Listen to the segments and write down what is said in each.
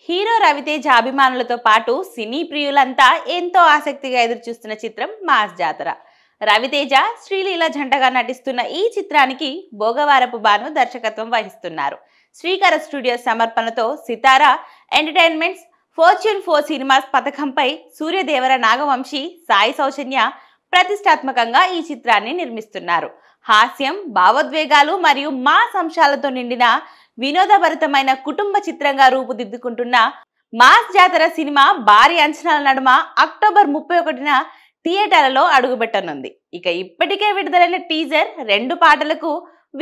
Hero Raviteja అభిమానులతో పాటు సినీ ప్రియులంతా ఎంతో ఆసక్తిగా ఎదురుచూస్తున్న చిత్రం మాస్ జాతర. రవితేజ, శ్రీలీల జంటగా నటిస్తున్న ఈ చిత్రానికి భోగవారపు బాను దర్శకత్వం వహిస్తున్నారు. శ్రీకర స్టూడియోస్ సమర్పణతో సితారా ఎంటర్టైన్మెంట్స్, ఫార్చ్యూన్ 4 సినిమాస్ పథకంపై సూర్యదేవర నాగవంశీ, సాయి సౌజన్య ప్రతిష్టాత్మకంగా ఈ చిత్రాన్ని నిర్మిస్తున్నారు. హాస్యం, భావోద్వేగాలు మరియు మాస్ అంశాలతో నిండిన వినోదభరితమైన కుటుంబ చిత్రంగా రూపుదిద్దుకుంటున్న మాస్ జాతర సినిమా భారీ అంచనాల నడుమ అక్టోబర్ 31న థియేటర్లలో అడుగుపెట్టనుంది. ఇక ఇప్పటికే విడుదలైన టీజర్ 2 పాటలకు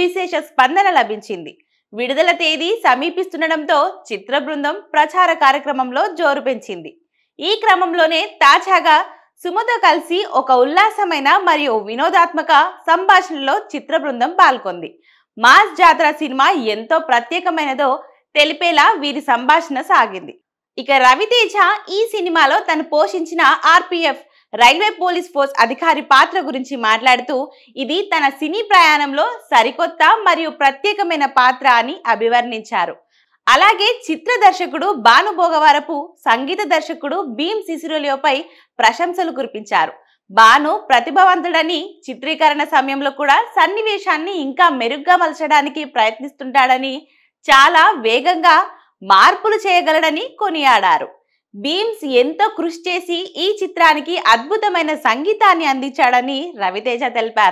విశేష స్పందన లభించింది. విడుదల తేదీ సమీపిస్తుండటంతో చిత్ర బృందం ప్రచార కార్యక్రమంలో జోరు పెంచింది. ఈ క్రమంలోనే తాజాగా సుమతో కలిసి ఒక ఉల్లాసమైన మరియు వినోదాత్మక సంభాషణలో చిత్ర బృందం పాల్గొంది. మాస్ జాతర సినిమా ఎంతో ప్రత్యేకమైనదో తెలిపేలా వీరి సంభాషణ సాగింది. ఇక రవితేజ ఈ సినిమాలో తను పోషించిన ఆర్పిఎఫ్ రైల్వే పోలీస్ ఫోర్స్ అధికారి పాత్ర గురించి మాట్లాడుతూ ఇది తన సినీ ప్రయాణంలో సరికొత్త మరియు ప్రత్యేకమైన పాత్ర అని అభివర్ణించారు. అలాగే చిత్ర దర్శకుడు భాను భోగవారపు, సంగీత దర్శకుడు భీమ్ సిసిరోలియోపై ప్రశంసలు కురిపించారు. భాను ప్రతిభావంతుడని, చిత్రీకరణ సమయంలో కూడా సన్నివేశాన్ని ఇంకా మెరుగ్గా మలచడానికి ప్రయత్నిస్తుంటాడని, చాలా వేగంగా మార్పులు చేయగలడని కొనియాడారు. భీమ్స్ ఎంతో కృషి చేసి ఈ చిత్రానికి అద్భుతమైన సంగీతాన్ని అందించాడని రవితేజ తెలిపారు.